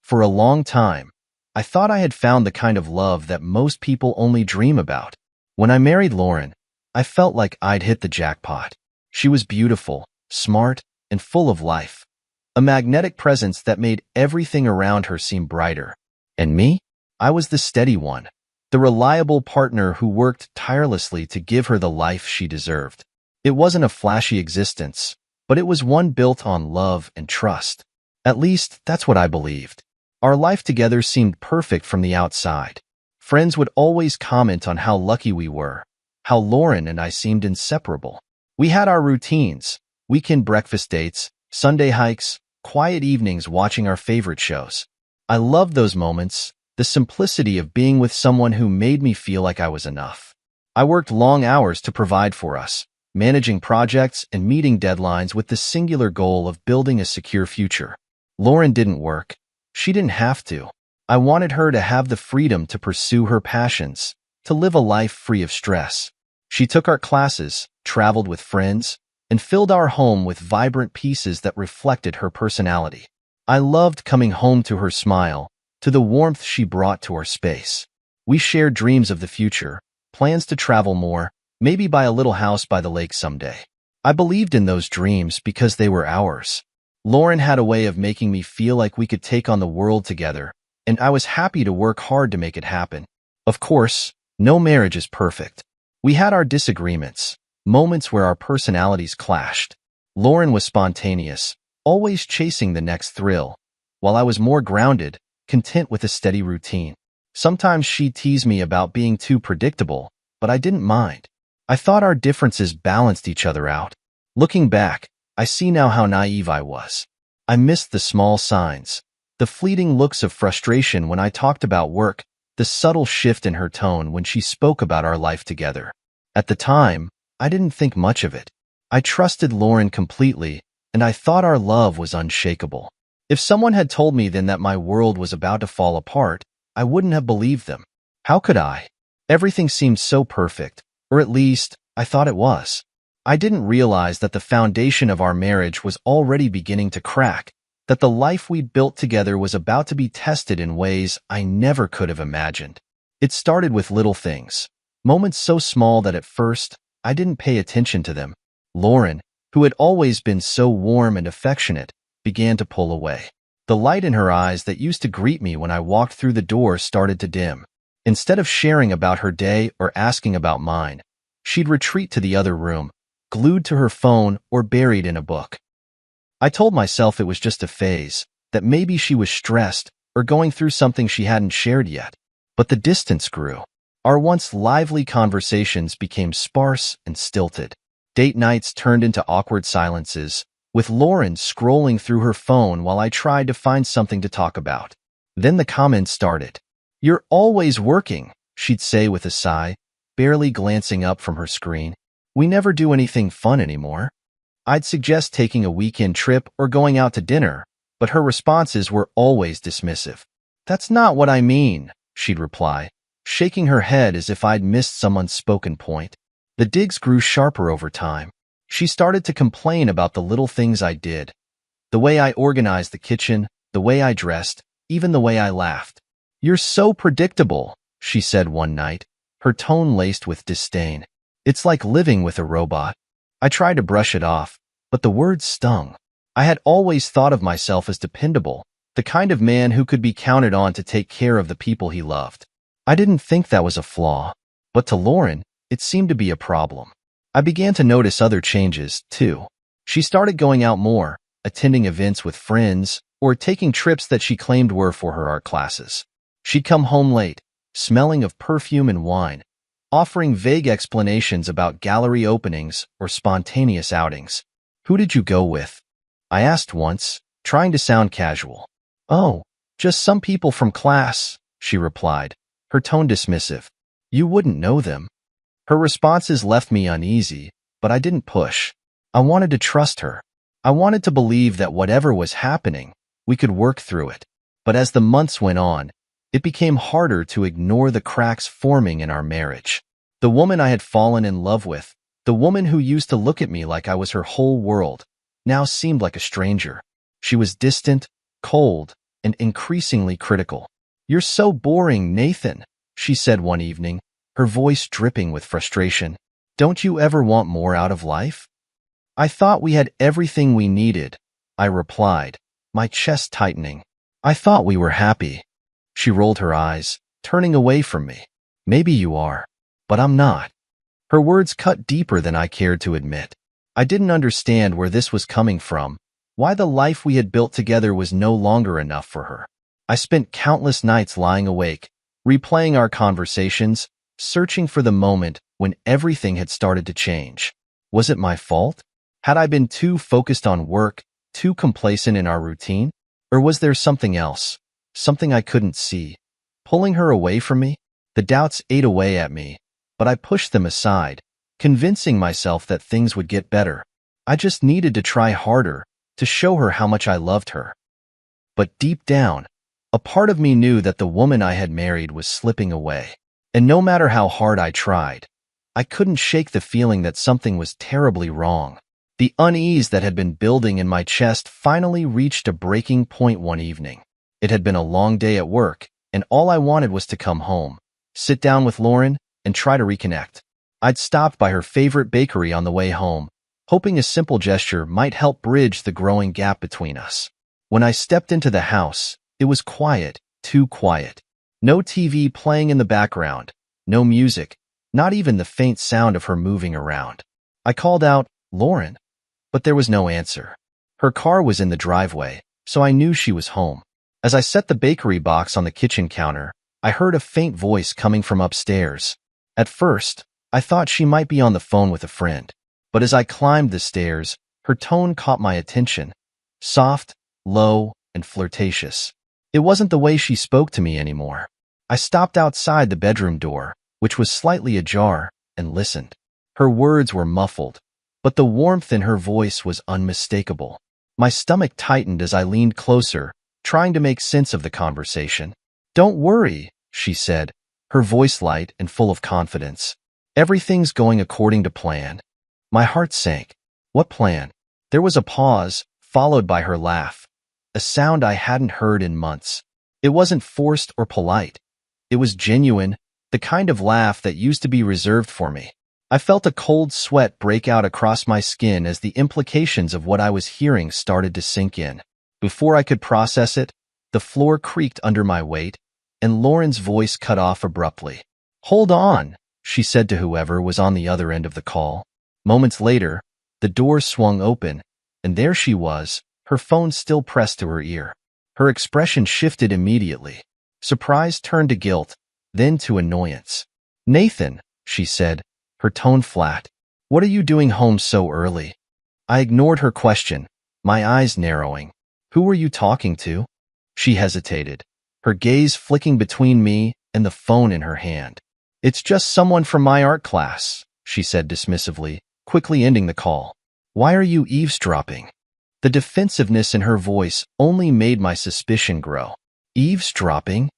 For a long time, I thought I had found the kind of love that most people only dream about. When I married Lauren, I felt like I'd hit the jackpot. She was beautiful, smart, and full of life. A magnetic presence that made everything around her seem brighter. And me? I was the steady one, the reliable partner who worked tirelessly to give her the life she deserved. It wasn't a flashy existence, but it was one built on love and trust. At least, that's what I believed. Our life together seemed perfect from the outside. Friends would always comment on how lucky we were, how Lauren and I seemed inseparable. We had our routines, weekend breakfast dates, Sunday hikes, quiet evenings watching our favorite shows. I loved those moments, the simplicity of being with someone who made me feel like I was enough. I worked long hours to provide for us, managing projects and meeting deadlines with the singular goal of building a secure future. Lauren didn't work. She didn't have to. I wanted her to have the freedom to pursue her passions, to live a life free of stress. She took art classes, traveled with friends, and filled our home with vibrant pieces that reflected her personality. I loved coming home to her smile, to the warmth she brought to our space. We shared dreams of the future, plans to travel more, maybe buy a little house by the lake someday. I believed in those dreams because they were ours. Lauren had a way of making me feel like we could take on the world together, and I was happy to work hard to make it happen. Of course, no marriage is perfect. We had our disagreements, moments where our personalities clashed. Lauren was spontaneous, always chasing the next thrill, while I was more grounded, content with a steady routine. Sometimes she'd tease me about being too predictable, but I didn't mind. I thought our differences balanced each other out. Looking back, I see now how naive I was. I missed the small signs, the fleeting looks of frustration when I talked about work, the subtle shift in her tone when she spoke about our life together. At the time, I didn't think much of it. I trusted Lauren completely, and I thought our love was unshakable. If someone had told me then that my world was about to fall apart, I wouldn't have believed them. How could I? Everything seemed so perfect, or at least, I thought it was. I didn't realize that the foundation of our marriage was already beginning to crack, that the life we'd built together was about to be tested in ways I never could have imagined. It started with little things, moments so small that at first, I didn't pay attention to them. Lauren, who had always been so warm and affectionate, began to pull away. The light in her eyes that used to greet me when I walked through the door started to dim. Instead of sharing about her day or asking about mine, she'd retreat to the other room, glued to her phone or buried in a book. I told myself it was just a phase, that maybe she was stressed or going through something she hadn't shared yet. But the distance grew. Our once lively conversations became sparse and stilted. Date nights turned into awkward silences, with Lauren scrolling through her phone while I tried to find something to talk about. Then the comments started. "You're always working," she'd say with a sigh, barely glancing up from her screen. "We never do anything fun anymore." I'd suggest taking a weekend trip or going out to dinner, but her responses were always dismissive. "That's not what I mean," she'd reply, shaking her head as if I'd missed some unspoken point. The digs grew sharper over time. She started to complain about the little things I did, the way I organized the kitchen, the way I dressed, even the way I laughed. "You're so predictable," she said one night, her tone laced with disdain. "It's like living with a robot." I tried to brush it off, but the words stung. I had always thought of myself as dependable, the kind of man who could be counted on to take care of the people he loved. I didn't think that was a flaw, but to Lauren, it seemed to be a problem. I began to notice other changes, too. She started going out more, attending events with friends, or taking trips that she claimed were for her art classes. She'd come home late, smelling of perfume and wine, offering vague explanations about gallery openings or spontaneous outings. "Who did you go with?" I asked once, trying to sound casual. "Oh, just some people from class," she replied, her tone dismissive. "You wouldn't know them." Her responses left me uneasy, but I didn't push. I wanted to trust her. I wanted to believe that whatever was happening, we could work through it. But as the months went on, it became harder to ignore the cracks forming in our marriage. The woman I had fallen in love with, the woman who used to look at me like I was her whole world, now seemed like a stranger. She was distant, cold, and increasingly critical. "You're so boring, Nathan," she said one evening, her voice dripping with frustration. "Don't you ever want more out of life?" "I thought we had everything we needed," I replied, my chest tightening. "I thought we were happy." She rolled her eyes, turning away from me. "Maybe you are, but I'm not." Her words cut deeper than I cared to admit. I didn't understand where this was coming from, why the life we had built together was no longer enough for her. I spent countless nights lying awake, replaying our conversations, searching for the moment when everything had started to change. Was it my fault? Had I been too focused on work, too complacent in our routine? Or was there something else, something I couldn't see, pulling her away from me? The doubts ate away at me, but I pushed them aside, convincing myself that things would get better. I just needed to try harder, to show her how much I loved her. But deep down, a part of me knew that the woman I had married was slipping away. And no matter how hard I tried, I couldn't shake the feeling that something was terribly wrong. The unease that had been building in my chest finally reached a breaking point one evening. It had been a long day at work, and all I wanted was to come home, sit down with Lauren, and try to reconnect. I'd stopped by her favorite bakery on the way home, hoping a simple gesture might help bridge the growing gap between us. When I stepped into the house, it was quiet, too quiet. No TV playing in the background, no music, not even the faint sound of her moving around. I called out, "Lauren," but there was no answer. Her car was in the driveway, so I knew she was home. As I set the bakery box on the kitchen counter, I heard a faint voice coming from upstairs. At first, I thought she might be on the phone with a friend, but as I climbed the stairs, her tone caught my attention. Soft, low, and flirtatious. It wasn't the way she spoke to me anymore. I stopped outside the bedroom door, which was slightly ajar, and listened. Her words were muffled, but the warmth in her voice was unmistakable. My stomach tightened as I leaned closer, trying to make sense of the conversation. "Don't worry," she said, her voice light and full of confidence. "Everything's going according to plan." My heart sank. What plan? There was a pause, followed by her laugh, a sound I hadn't heard in months. It wasn't forced or polite. It was genuine, the kind of laugh that used to be reserved for me. I felt a cold sweat break out across my skin as the implications of what I was hearing started to sink in. Before I could process it, the floor creaked under my weight, and Lauren's voice cut off abruptly. "Hold on," she said to whoever was on the other end of the call. Moments later, the door swung open, and there she was, her phone still pressed to her ear. Her expression shifted immediately. Surprise turned to guilt, then to annoyance. "Nathan," she said, her tone flat. "What are you doing home so early?" I ignored her question, my eyes narrowing. "Who were you talking to?" She hesitated, her gaze flicking between me and the phone in her hand. "It's just someone from my art class," she said dismissively, quickly ending the call. "Why are you eavesdropping?" The defensiveness in her voice only made my suspicion grow. "Eavesdropping?"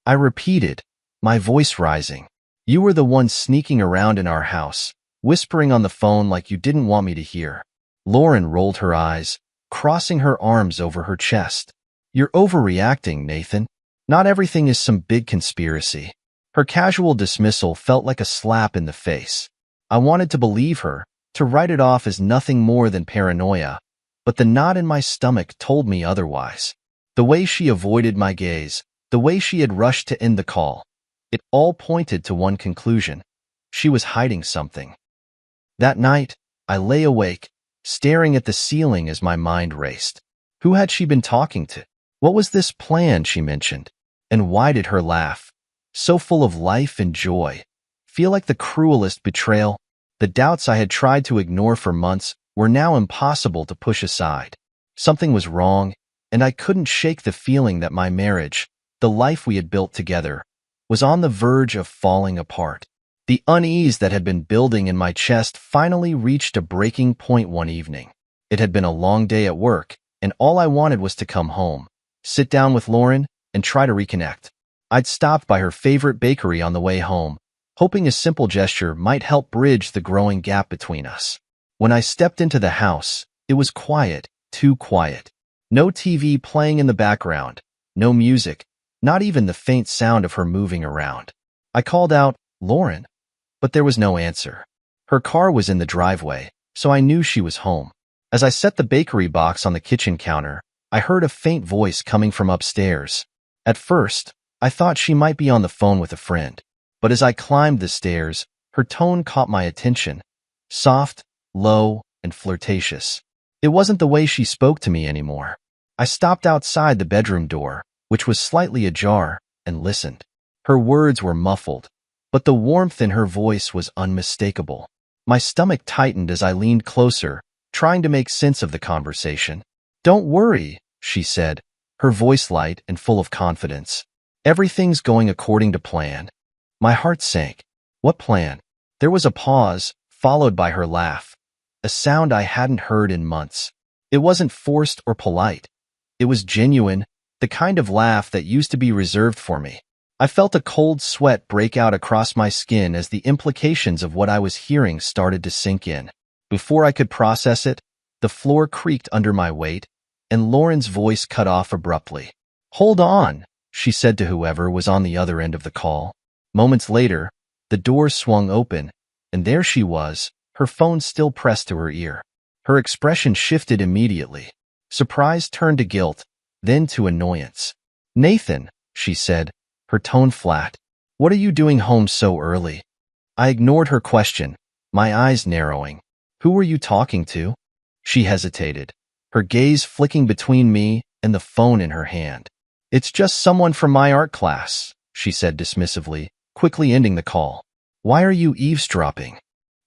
I repeated, my voice rising. "You were the one sneaking around in our house, whispering on the phone like you didn't want me to hear." Lauren rolled her eyes, crossing her arms over her chest. "You're overreacting, Nathan. Not everything is some big conspiracy." Her casual dismissal felt like a slap in the face. I wanted to believe her, to write it off as nothing more than paranoia, but the knot in my stomach told me otherwise. The way she avoided my gaze, the way she had rushed to end the call, it all pointed to one conclusion. She was hiding something. That night, I lay awake, staring at the ceiling as my mind raced. Who had she been talking to? What was this plan she mentioned? And why did her laugh, so full of life and joy, feel like the cruelest betrayal? The doubts I had tried to ignore for months were now impossible to push aside. Something was wrong, and I couldn't shake the feeling that my marriage, the life we had built together, was on the verge of falling apart. The unease that had been building in my chest finally reached a breaking point one evening. It had been a long day at work, and all I wanted was to come home, sit down with Lauren, and try to reconnect. I'd stopped by her favorite bakery on the way home, hoping a simple gesture might help bridge the growing gap between us. When I stepped into the house, it was quiet, too quiet. No TV playing in the background, No music, not even the faint sound of her moving around. I called out, "Lauren," but there was no answer. Her car was in the driveway, so I knew she was home. As I set the bakery box on the kitchen counter, I heard a faint voice coming from upstairs. At first, I thought she might be on the phone with a friend, but as I climbed the stairs, her tone caught my attention. Soft, low, and flirtatious. It wasn't the way she spoke to me anymore. I stopped outside the bedroom door, which was slightly ajar, and listened. Her words were muffled, but the warmth in her voice was unmistakable. My stomach tightened as I leaned closer, trying to make sense of the conversation. "Don't worry," she said, her voice light and full of confidence. "Everything's going according to plan." My heart sank. What plan? There was a pause, followed by her laugh, a sound I hadn't heard in months. It wasn't forced or polite. It was genuine, the kind of laugh that used to be reserved for me. I felt a cold sweat break out across my skin as the implications of what I was hearing started to sink in. Before I could process it, the floor creaked under my weight, and Lauren's voice cut off abruptly. "Hold on," she said to whoever was on the other end of the call. Moments later, the door swung open, and there she was, her phone still pressed to her ear. Her expression shifted immediately. Surprise turned to guilt, then to annoyance. "Nathan," she said, her tone flat. "What are you doing home so early?" I ignored her question, my eyes narrowing. "Who were you talking to?" She hesitated, her gaze flicking between me and the phone in her hand. "It's just someone from my art class," she said dismissively, quickly ending the call. "Why are you eavesdropping?"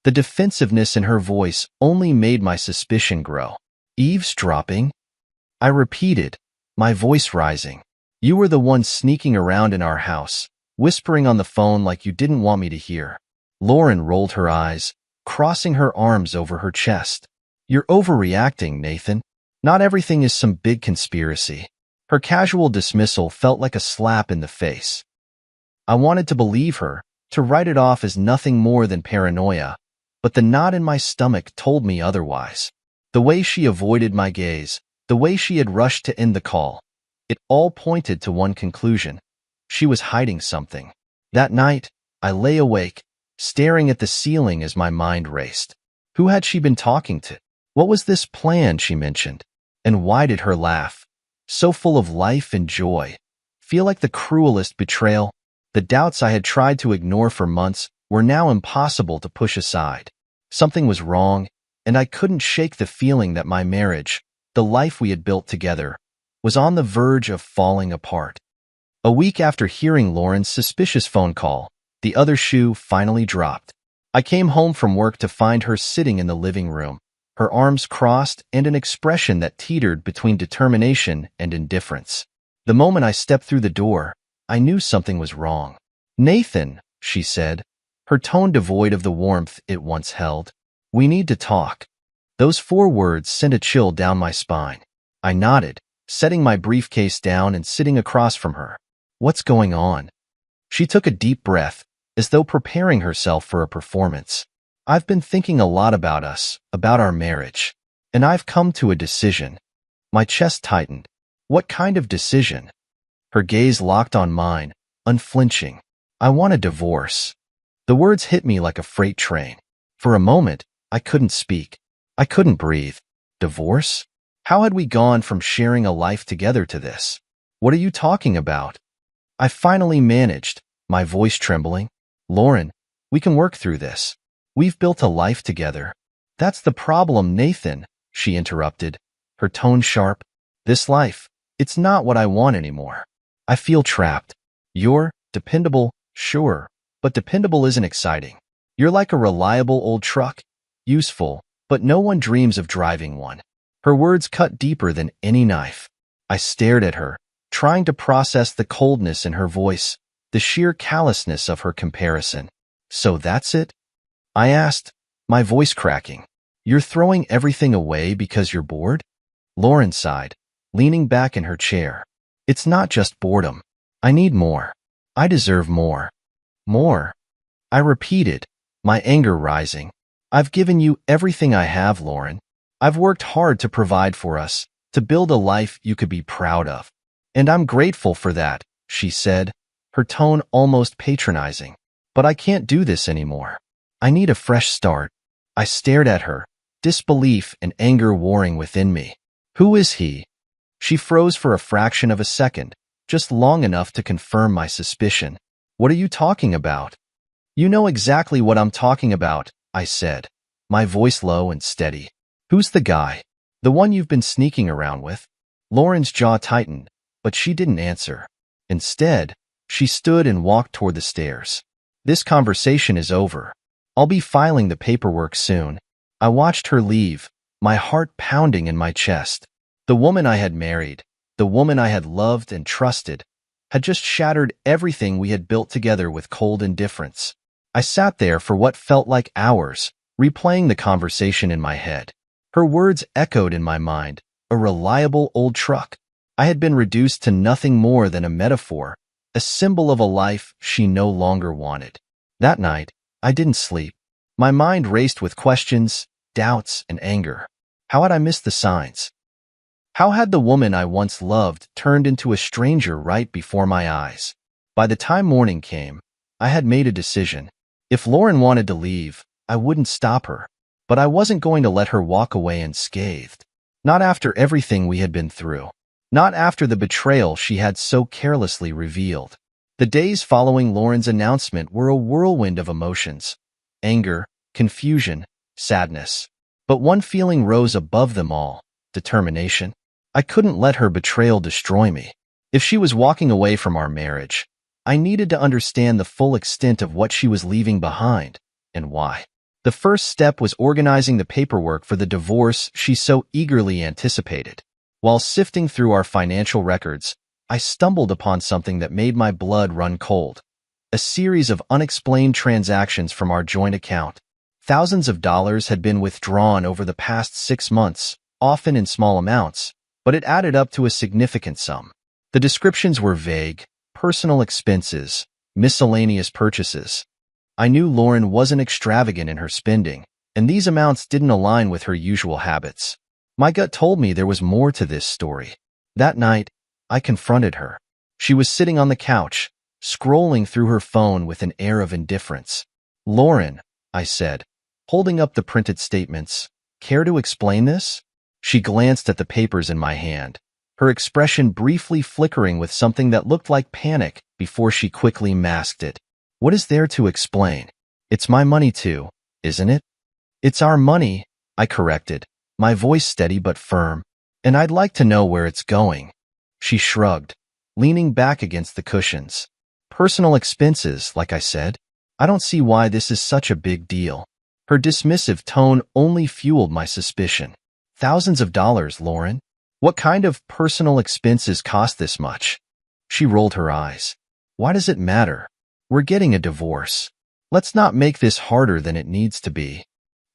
The defensiveness in her voice only made my suspicion grow. "Eavesdropping?" I repeated, my voice rising. "You were the one sneaking around in our house, whispering on the phone like you didn't want me to hear." Lauren rolled her eyes, crossing her arms over her chest. "You're overreacting, Nathan. Not everything is some big conspiracy." Her casual dismissal felt like a slap in the face. I wanted to believe her, to write it off as nothing more than paranoia, but the knot in my stomach told me otherwise. The way she avoided my gaze, the way she had rushed to end the call, it all pointed to one conclusion. She was hiding something. That night, I lay awake, staring at the ceiling as my mind raced. Who had she been talking to? What was this plan she mentioned? And why did her laugh, so full of life and joy, feel like the cruelest betrayal? The doubts I had tried to ignore for months were now impossible to push aside. Something was wrong, and I couldn't shake the feeling that my marriage, the life we had built together, was on the verge of falling apart. A week after hearing Lauren's suspicious phone call, the other shoe finally dropped. I came home from work to find her sitting in the living room, her arms crossed and an expression that teetered between determination and indifference. The moment I stepped through the door, I knew something was wrong. "Nathan," she said, her tone devoid of the warmth it once held. "We need to talk." Those 4 words sent a chill down my spine. I nodded, setting my briefcase down and sitting across from her. "What's going on?" She took a deep breath, as though preparing herself for a performance. "I've been thinking a lot about us, about our marriage, and I've come to a decision." My chest tightened. "What kind of decision?" Her gaze locked on mine, unflinching. "I want a divorce." The words hit me like a freight train. For a moment, I couldn't speak. I couldn't breathe. Divorce? How had we gone from sharing a life together to this? "What are you talking about?" I finally managed, my voice trembling. "Lauren, we can work through this. We've built a life together." "That's the problem, Nathan," she interrupted, her tone sharp. "This life, it's not what I want anymore. I feel trapped. You're dependable, sure, but dependable isn't exciting. You're like a reliable old truck, useful, but no one dreams of driving one." Her words cut deeper than any knife. I stared at her, trying to process the coldness in her voice, the sheer callousness of her comparison. "So that's it?" I asked, my voice cracking. "You're throwing everything away because you're bored?" Lauren sighed, leaning back in her chair. "It's not just boredom. I need more. I deserve more." "More?" I repeated, my anger rising. "I've given you everything I have, Lauren. I've worked hard to provide for us, to build a life you could be proud of. And I'm grateful for that, she said, her tone almost patronizing. But I can't do this anymore. I need a fresh start. I stared at her, disbelief and anger warring within me. Who is he? She froze for a fraction of a second, just long enough to confirm my suspicion. What are you talking about? You know exactly what I'm talking about, I said, my voice low and steady. Who's the guy? The one you've been sneaking around with? Lauren's jaw tightened, but she didn't answer. Instead, she stood and walked toward the stairs. This conversation is over. I'll be filing the paperwork soon. I watched her leave, my heart pounding in my chest. The woman I had married, the woman I had loved and trusted, had just shattered everything we had built together with cold indifference. I sat there for what felt like hours, replaying the conversation in my head. Her words echoed in my mind, a reliable old truck. I had been reduced to nothing more than a metaphor, a symbol of a life she no longer wanted. That night, I didn't sleep. My mind raced with questions, doubts, and anger. How had I missed the signs? How had the woman I once loved turned into a stranger right before my eyes? By the time morning came, I had made a decision. If Lauren wanted to leave, I wouldn't stop her. But I wasn't going to let her walk away unscathed. Not after everything we had been through. Not after the betrayal she had so carelessly revealed. The days following Lauren's announcement were a whirlwind of emotions. Anger, confusion, sadness. But one feeling rose above them all: determination. I couldn't let her betrayal destroy me. If she was walking away from our marriage, I needed to understand the full extent of what she was leaving behind, and why. The first step was organizing the paperwork for the divorce she so eagerly anticipated. While sifting through our financial records, I stumbled upon something that made my blood run cold. A series of unexplained transactions from our joint account. Thousands of dollars had been withdrawn over the past 6 months, often in small amounts, but it added up to a significant sum. The descriptions were vague: personal expenses, miscellaneous purchases. I knew Lauren wasn't extravagant in her spending, and these amounts didn't align with her usual habits. My gut told me there was more to this story. That night, I confronted her. She was sitting on the couch, scrolling through her phone with an air of indifference. "Lauren," I said, holding up the printed statements, "care to explain this?" She glanced at the papers in my hand, her expression briefly flickering with something that looked like panic before she quickly masked it. "What is there to explain? It's my money too, isn't it?" "It's our money," I corrected, my voice steady but firm, "and I'd like to know where it's going." She shrugged, leaning back against the cushions. "Personal expenses, like I said. I don't see why this is such a big deal." Her dismissive tone only fueled my suspicion. "Thousands of dollars, Lauren? What kind of personal expenses cost this much?" She rolled her eyes. "Why does it matter? We're getting a divorce. Let's not make this harder than it needs to be."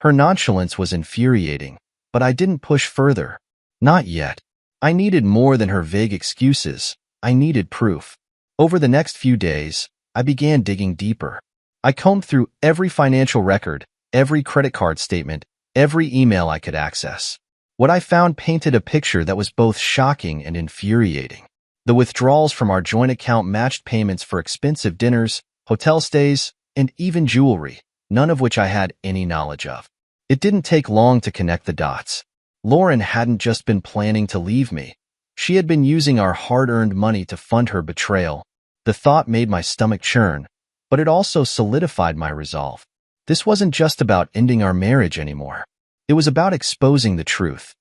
Her nonchalance was infuriating, but I didn't push further. Not yet. I needed more than her vague excuses. I needed proof. Over the next few days, I began digging deeper. I combed through every financial record, every credit card statement, every email I could access. What I found painted a picture that was both shocking and infuriating. The withdrawals from our joint account matched payments for expensive dinners, hotel stays, and even jewelry, none of which I had any knowledge of. It didn't take long to connect the dots. Lauren hadn't just been planning to leave me. She had been using our hard-earned money to fund her betrayal. The thought made my stomach churn, but it also solidified my resolve. This wasn't just about ending our marriage anymore. It was about exposing the truth.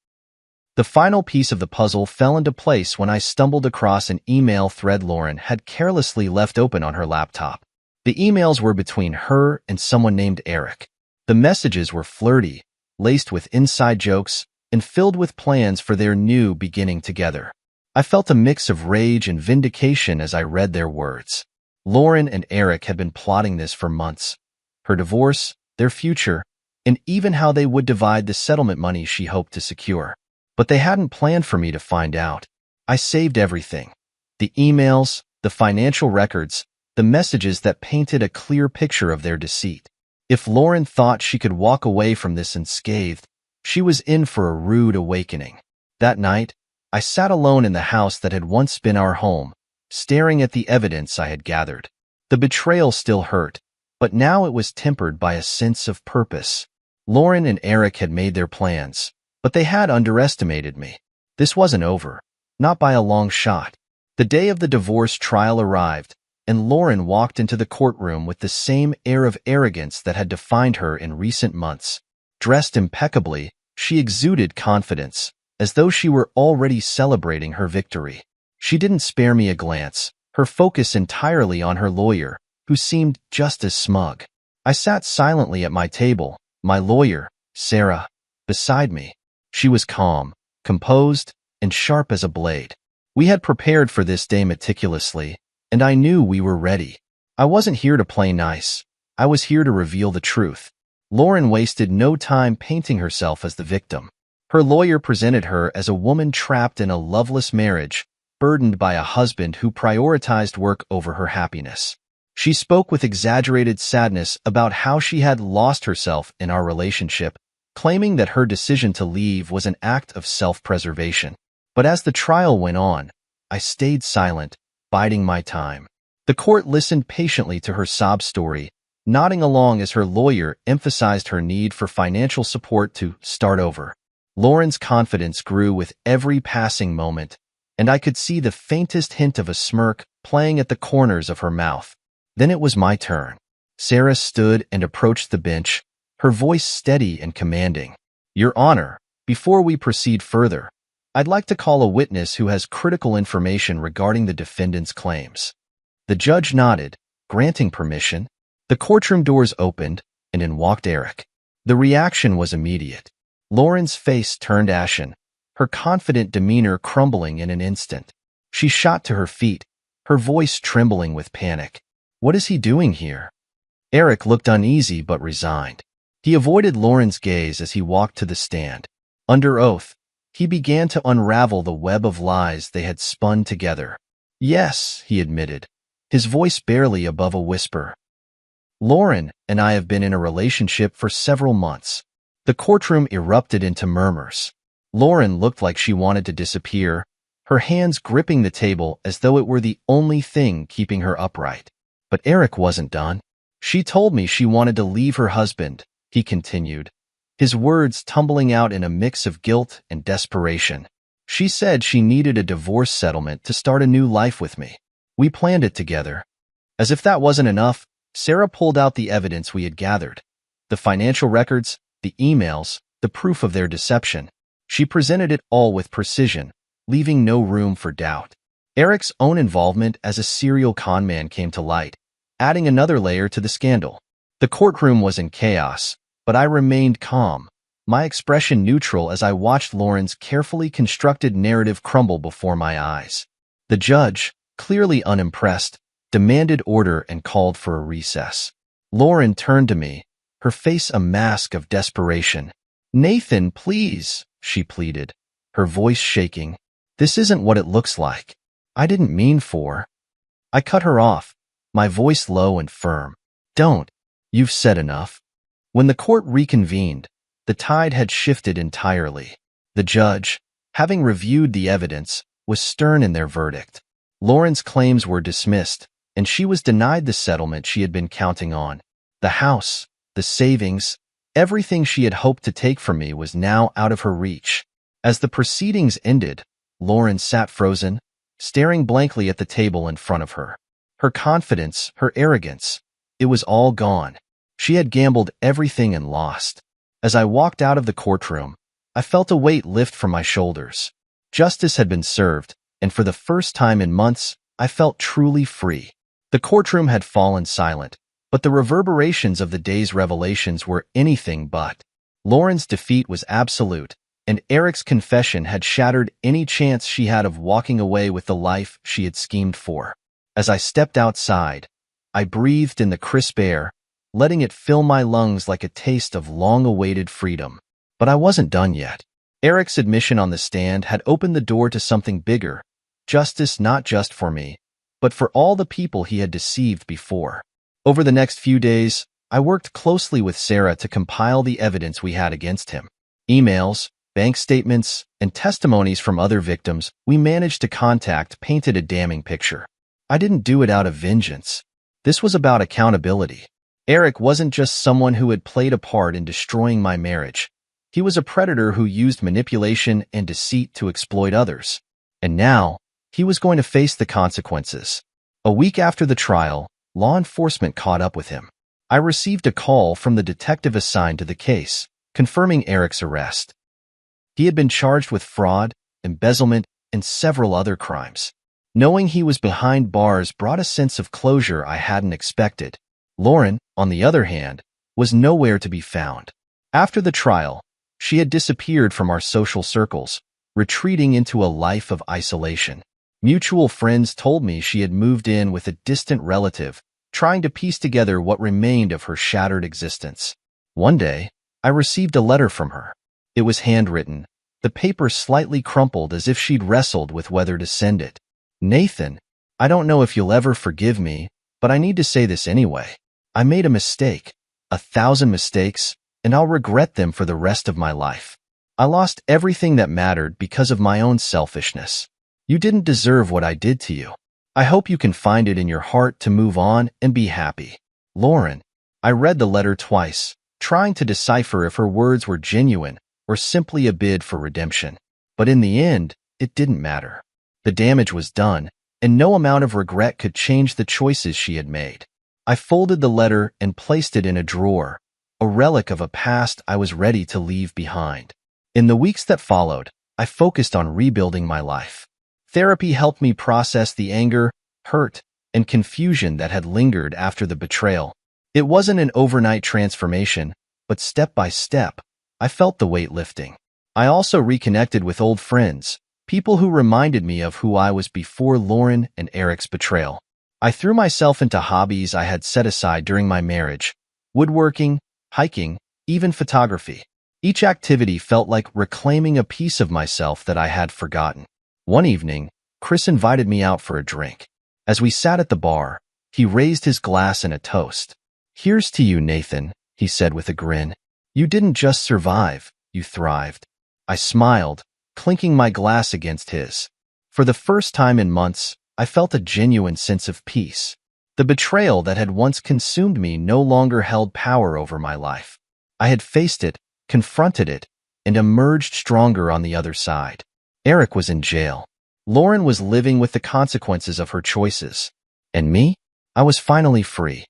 The final piece of the puzzle fell into place when I stumbled across an email thread Lauren had carelessly left open on her laptop. The emails were between her and someone named Eric. The messages were flirty, laced with inside jokes, and filled with plans for their new beginning together. I felt a mix of rage and vindication as I read their words. Lauren and Eric had been plotting this for months. Her divorce, their future, and even how they would divide the settlement money she hoped to secure. But they hadn't planned for me to find out. I saved everything. The emails, the financial records, the messages that painted a clear picture of their deceit. If Lauren thought she could walk away from this unscathed, she was in for a rude awakening. That night, I sat alone in the house that had once been our home, staring at the evidence I had gathered. The betrayal still hurt, but now it was tempered by a sense of purpose. Lauren and Eric had made their plans, but they had underestimated me. This wasn't over, not by a long shot. The day of the divorce trial arrived, and Lauren walked into the courtroom with the same air of arrogance that had defined her in recent months. Dressed impeccably, she exuded confidence, as though she were already celebrating her victory. She didn't spare me a glance, her focus entirely on her lawyer, who seemed just as smug. I sat silently at my table, my lawyer, Sarah, beside me. She was calm, composed, and sharp as a blade. We had prepared for this day meticulously, and I knew we were ready. I wasn't here to play nice. I was here to reveal the truth. Lauren wasted no time painting herself as the victim. Her lawyer presented her as a woman trapped in a loveless marriage, burdened by a husband who prioritized work over her happiness. She spoke with exaggerated sadness about how she had lost herself in our relationship, claiming that her decision to leave was an act of self-preservation. But as the trial went on, I stayed silent, biding my time. The court listened patiently to her sob story, nodding along as her lawyer emphasized her need for financial support to start over. Lauren's confidence grew with every passing moment, and I could see the faintest hint of a smirk playing at the corners of her mouth. Then it was my turn. Sarah stood and approached the bench, her voice steady and commanding. "Your Honor, before we proceed further, I'd like to call a witness who has critical information regarding the defendant's claims." The judge nodded, granting permission. The courtroom doors opened, and in walked Eric. The reaction was immediate. Lauren's face turned ashen, her confident demeanor crumbling in an instant. She shot to her feet, her voice trembling with panic. "What is he doing here?" Eric looked uneasy but resigned. He avoided Lauren's gaze as he walked to the stand. Under oath, he began to unravel the web of lies they had spun together. "Yes," he admitted, his voice barely above a whisper. "Lauren and I have been in a relationship for several months." The courtroom erupted into murmurs. Lauren looked like she wanted to disappear, her hands gripping the table as though it were the only thing keeping her upright. But Eric wasn't done. "She told me she wanted to leave her husband," he continued, his words tumbling out in a mix of guilt and desperation. "She said she needed a divorce settlement to start a new life with me. We planned it together." As if that wasn't enough, Sarah pulled out the evidence we had gathered. The financial records, the emails, the proof of their deception. She presented it all with precision, leaving no room for doubt. Eric's own involvement as a serial conman came to light, adding another layer to the scandal. The courtroom was in chaos, but I remained calm, my expression neutral as I watched Lauren's carefully constructed narrative crumble before my eyes. The judge, clearly unimpressed, demanded order and called for a recess. Lauren turned to me, her face a mask of desperation. "Nathan, please," she pleaded, her voice shaking. "This isn't what it looks like. I didn't mean for—" I cut her off, my voice low and firm. "Don't. You've said enough." When the court reconvened, the tide had shifted entirely. The judge, having reviewed the evidence, was stern in their verdict. Lauren's claims were dismissed, and she was denied the settlement she had been counting on. The house, the savings, everything she had hoped to take from me was now out of her reach. As the proceedings ended, Lauren sat frozen, staring blankly at the table in front of her. Her confidence, her arrogance, it was all gone. She had gambled everything and lost. As I walked out of the courtroom, I felt a weight lift from my shoulders. Justice had been served, and for the first time in months, I felt truly free. The courtroom had fallen silent, but the reverberations of the day's revelations were anything but. Lauren's defeat was absolute, and Eric's confession had shattered any chance she had of walking away with the life she had schemed for. As I stepped outside, I breathed in the crisp air, letting it fill my lungs like a taste of long-awaited freedom. But I wasn't done yet. Eric's admission on the stand had opened the door to something bigger, justice not just for me, but for all the people he had deceived before. Over the next few days, I worked closely with Sarah to compile the evidence we had against him. Emails, bank statements, and testimonies from other victims we managed to contact painted a damning picture. I didn't do it out of vengeance. This was about accountability. Eric wasn't just someone who had played a part in destroying my marriage. He was a predator who used manipulation and deceit to exploit others. And now, he was going to face the consequences. A week after the trial, law enforcement caught up with him. I received a call from the detective assigned to the case, confirming Eric's arrest. He had been charged with fraud, embezzlement, and several other crimes. Knowing he was behind bars brought a sense of closure I hadn't expected. Lauren, on the other hand, was nowhere to be found. After the trial, she had disappeared from our social circles, retreating into a life of isolation. Mutual friends told me she had moved in with a distant relative, trying to piece together what remained of her shattered existence. One day, I received a letter from her. It was handwritten, the paper slightly crumpled as if she'd wrestled with whether to send it. "Nathan, I don't know if you'll ever forgive me, but I need to say this anyway. I made a mistake, 1,000 mistakes, and I'll regret them for the rest of my life. I lost everything that mattered because of my own selfishness. You didn't deserve what I did to you. I hope you can find it in your heart to move on and be happy. Lauren." I read the letter twice, trying to decipher if her words were genuine or simply a bid for redemption. But in the end, it didn't matter. The damage was done, and no amount of regret could change the choices she had made. I folded the letter and placed it in a drawer, a relic of a past I was ready to leave behind. In the weeks that followed, I focused on rebuilding my life. Therapy helped me process the anger, hurt, and confusion that had lingered after the betrayal. It wasn't an overnight transformation, but step by step, I felt the weight lifting. I also reconnected with old friends, people who reminded me of who I was before Lauren and Eric's betrayal. I threw myself into hobbies I had set aside during my marriage: woodworking, hiking, even photography. Each activity felt like reclaiming a piece of myself that I had forgotten. One evening, Chris invited me out for a drink. As we sat at the bar, he raised his glass in a toast. "Here's to you, Nathan," he said with a grin. "You didn't just survive, you thrived." I smiled, clinking my glass against his. For the first time in months, I felt a genuine sense of peace. The betrayal that had once consumed me no longer held power over my life. I had faced it, confronted it, and emerged stronger on the other side. Eric was in jail. Lauren was living with the consequences of her choices. And me? I was finally free.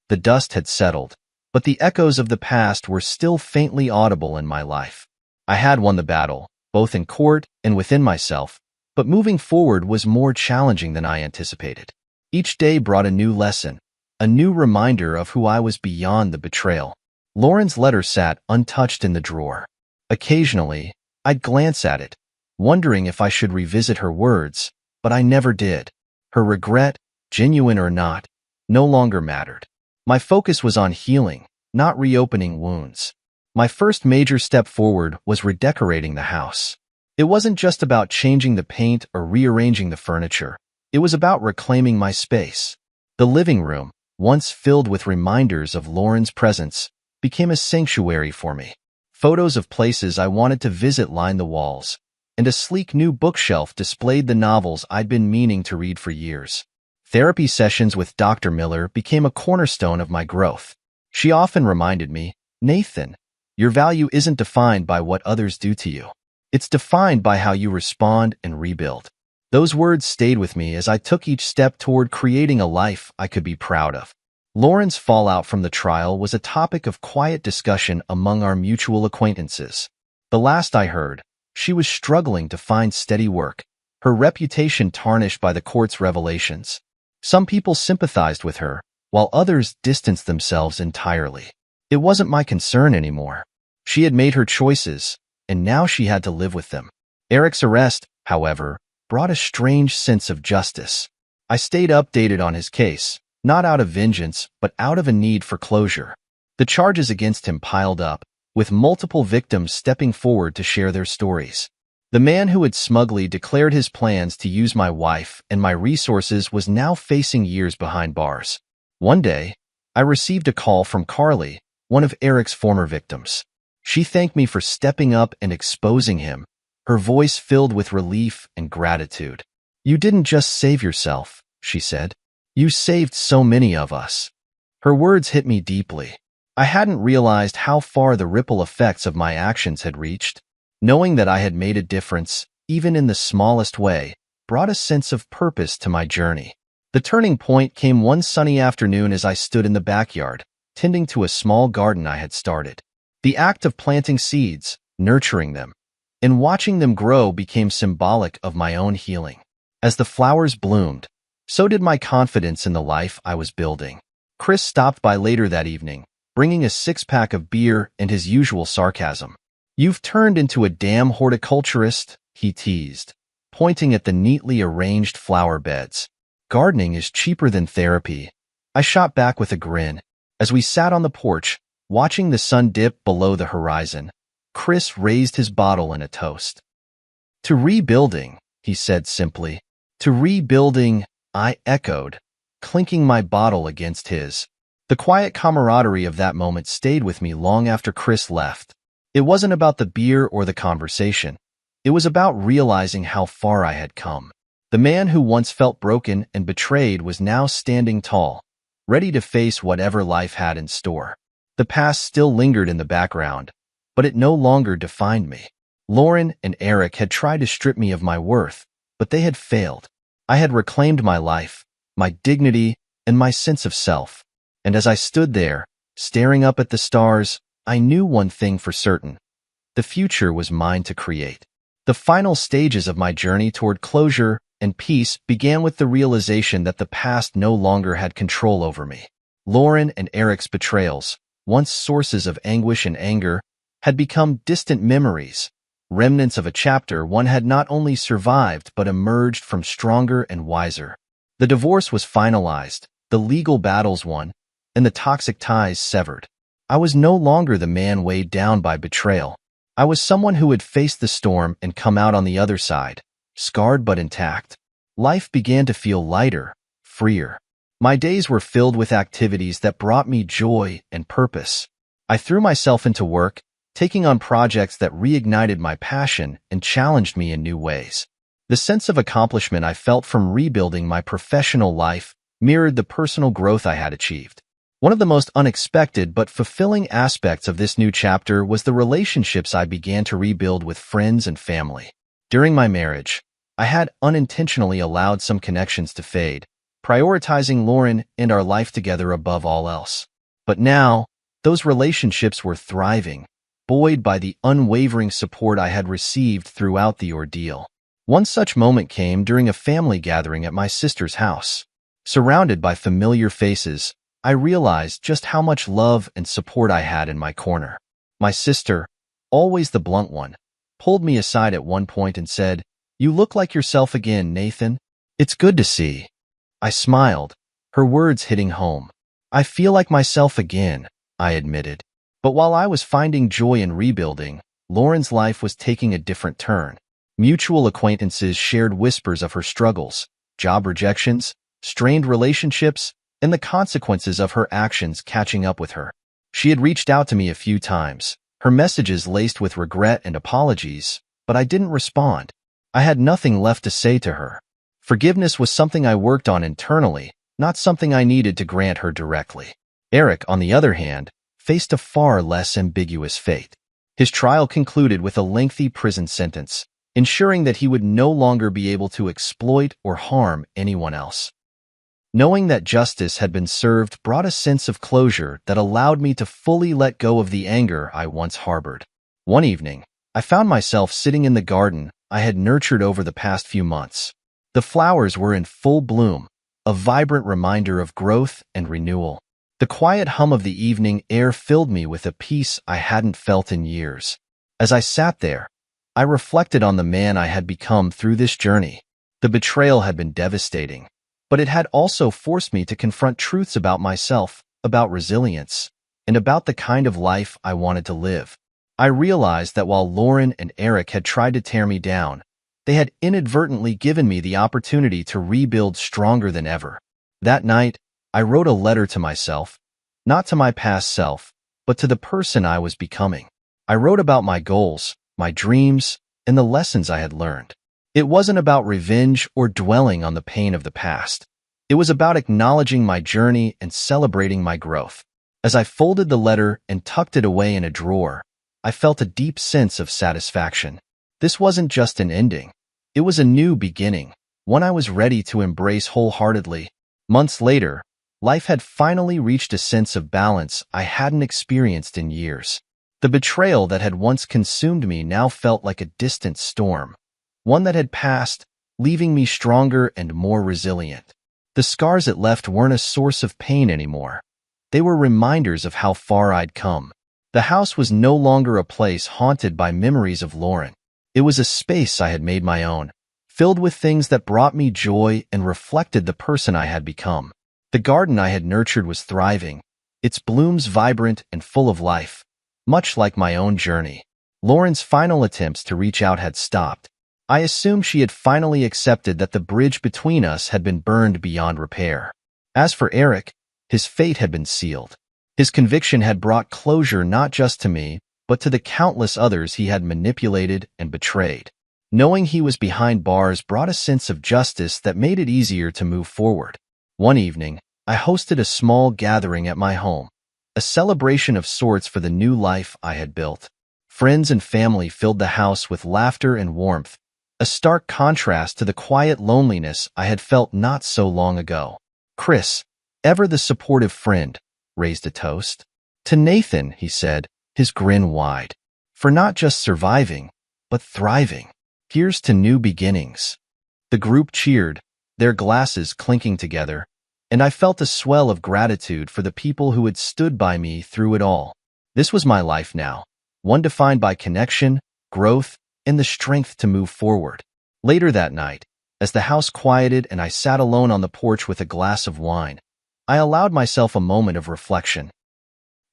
The dust had settled, but the echoes of the past were still faintly audible in my life. I had won the battle, both in court and within myself, but moving forward was more challenging than I anticipated. Each day brought a new lesson, a new reminder of who I was beyond the betrayal. Lauren's letter sat untouched in the drawer. Occasionally, I'd glance at it, wondering if I should revisit her words, but I never did. Her regret, genuine or not, no longer mattered. My focus was on healing, not reopening wounds. My first major step forward was redecorating the house. It wasn't just about changing the paint or rearranging the furniture. It was about reclaiming my space. The living room, once filled with reminders of Lauren's presence, became a sanctuary for me. Photos of places I wanted to visit lined the walls, and a sleek new bookshelf displayed the novels I'd been meaning to read for years. Therapy sessions with Dr. Miller became a cornerstone of my growth. She often reminded me, "Nathan, your value isn't defined by what others do to you. It's defined by how you respond and rebuild." Those words stayed with me as I took each step toward creating a life I could be proud of. Lauren's fallout from the trial was a topic of quiet discussion among our mutual acquaintances. The last I heard, she was struggling to find steady work, her reputation tarnished by the court's revelations. Some people sympathized with her, while others distanced themselves entirely. It wasn't my concern anymore. She had made her choices, and now she had to live with them. Eric's arrest, however, brought a strange sense of justice. I stayed updated on his case, not out of vengeance, but out of a need for closure. The charges against him piled up, with multiple victims stepping forward to share their stories. The man who had smugly declared his plans to use my wife and my resources was now facing years behind bars. One day, I received a call from Carly, one of Eric's former victims. She thanked me for stepping up and exposing him, her voice filled with relief and gratitude. "You didn't just save yourself," she said. "You saved so many of us." Her words hit me deeply. I hadn't realized how far the ripple effects of my actions had reached. Knowing that I had made a difference, even in the smallest way, brought a sense of purpose to my journey. The turning point came one sunny afternoon as I stood in the backyard, tending to a small garden I had started. The act of planting seeds, nurturing them, and watching them grow became symbolic of my own healing. As the flowers bloomed, so did my confidence in the life I was building. Chris stopped by later that evening, bringing a six-pack of beer and his usual sarcasm. "You've turned into a damn horticulturist," he teased, pointing at the neatly arranged flower beds. "Gardening is cheaper than therapy," I shot back with a grin. As we sat on the porch, watching the sun dip below the horizon, Chris raised his bottle in a toast. "To rebuilding," he said simply. "To rebuilding," I echoed, clinking my bottle against his. The quiet camaraderie of that moment stayed with me long after Chris left. It wasn't about the beer or the conversation. It was about realizing how far I had come. The man who once felt broken and betrayed was now standing tall, ready to face whatever life had in store. The past still lingered in the background, but it no longer defined me. Lauren and Eric had tried to strip me of my worth, but they had failed. I had reclaimed my life, my dignity, and my sense of self. And as I stood there, staring up at the stars, I knew one thing for certain. The future was mine to create. The final stages of my journey toward closure and peace began with the realization that the past no longer had control over me. Lauren and Eric's betrayals, once sources of anguish and anger, had become distant memories, remnants of a chapter one had not only survived but emerged from stronger and wiser. The divorce was finalized, the legal battles won, and the toxic ties severed. I was no longer the man weighed down by betrayal. I was someone who had faced the storm and come out on the other side, scarred but intact. Life began to feel lighter, freer. My days were filled with activities that brought me joy and purpose. I threw myself into work, taking on projects that reignited my passion and challenged me in new ways. The sense of accomplishment I felt from rebuilding my professional life mirrored the personal growth I had achieved. One of the most unexpected but fulfilling aspects of this new chapter was the relationships I began to rebuild with friends and family. During my marriage, I had unintentionally allowed some connections to fade, prioritizing Lauren and our life together above all else. But now, those relationships were thriving, buoyed by the unwavering support I had received throughout the ordeal. One such moment came during a family gathering at my sister's house. Surrounded by familiar faces, I realized just how much love and support I had in my corner. My sister, always the blunt one, pulled me aside at one point and said, "You look like yourself again, Nathan. It's good to see." I smiled, her words hitting home. "I feel like myself again," I admitted. But while I was finding joy in rebuilding, Lauren's life was taking a different turn. Mutual acquaintances shared whispers of her struggles, job rejections, strained relationships, and the consequences of her actions catching up with her. She had reached out to me a few times, her messages laced with regret and apologies, but I didn't respond. I had nothing left to say to her. Forgiveness was something I worked on internally, not something I needed to grant her directly. Eric, on the other hand, faced a far less ambiguous fate. His trial concluded with a lengthy prison sentence, ensuring that he would no longer be able to exploit or harm anyone else. Knowing that justice had been served brought a sense of closure that allowed me to fully let go of the anger I once harbored. One evening, I found myself sitting in the garden I had nurtured over the past few months. The flowers were in full bloom, a vibrant reminder of growth and renewal. The quiet hum of the evening air filled me with a peace I hadn't felt in years. As I sat there, I reflected on the man I had become through this journey. The betrayal had been devastating, but it had also forced me to confront truths about myself, about resilience, and about the kind of life I wanted to live. I realized that while Lauren and Eric had tried to tear me down, they had inadvertently given me the opportunity to rebuild stronger than ever. That night, I wrote a letter to myself, not to my past self, but to the person I was becoming. I wrote about my goals, my dreams, and the lessons I had learned. It wasn't about revenge or dwelling on the pain of the past. It was about acknowledging my journey and celebrating my growth. As I folded the letter and tucked it away in a drawer, I felt a deep sense of satisfaction. This wasn't just an ending. It was a new beginning, one I was ready to embrace wholeheartedly. Months later, life had finally reached a sense of balance I hadn't experienced in years. The betrayal that had once consumed me now felt like a distant storm, one that had passed, leaving me stronger and more resilient. The scars it left weren't a source of pain anymore. They were reminders of how far I'd come. The house was no longer a place haunted by memories of Lauren. It was a space I had made my own, filled with things that brought me joy and reflected the person I had become. The garden I had nurtured was thriving, its blooms vibrant and full of life, much like my own journey. Lauren's final attempts to reach out had stopped. I assumed she had finally accepted that the bridge between us had been burned beyond repair. As for Eric, his fate had been sealed. His conviction had brought closure not just to me, but to the countless others he had manipulated and betrayed. Knowing he was behind bars brought a sense of justice that made it easier to move forward. One evening, I hosted a small gathering at my home, a celebration of sorts for the new life I had built. Friends and family filled the house with laughter and warmth, a stark contrast to the quiet loneliness I had felt not so long ago. Chris, ever the supportive friend, raised a toast. To Nathan, he said, his grin wide, for not just surviving, but thriving. Here's to new beginnings. The group cheered, their glasses clinking together, and I felt a swell of gratitude for the people who had stood by me through it all. This was my life now, one defined by connection, growth, and the strength to move forward. Later that night, as the house quieted and I sat alone on the porch with a glass of wine, I allowed myself a moment of reflection.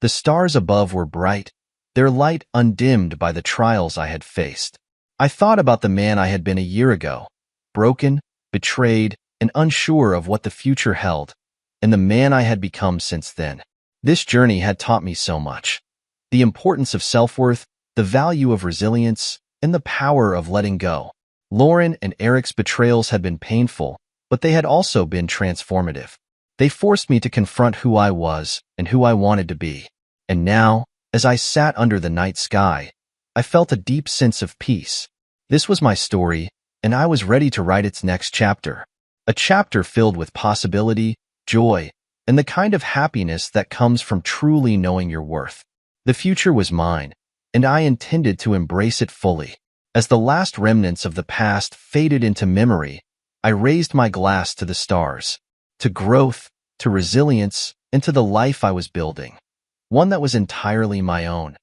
The stars above were bright, their light undimmed by the trials I had faced. I thought about the man I had been a year ago, broken, betrayed, and unsure of what the future held, and the man I had become since then. This journey had taught me so much. The importance of self-worth, the value of resilience, and the power of letting go. Lauren and Eric's betrayals had been painful, but they had also been transformative. They forced me to confront who I was and who I wanted to be. And now, as I sat under the night sky, I felt a deep sense of peace. This was my story, and I was ready to write its next chapter. A chapter filled with possibility, joy, and the kind of happiness that comes from truly knowing your worth. The future was mine, and I intended to embrace it fully. As the last remnants of the past faded into memory, I raised my glass to the stars, to growth, to resilience, and to the life I was building, one that was entirely my own.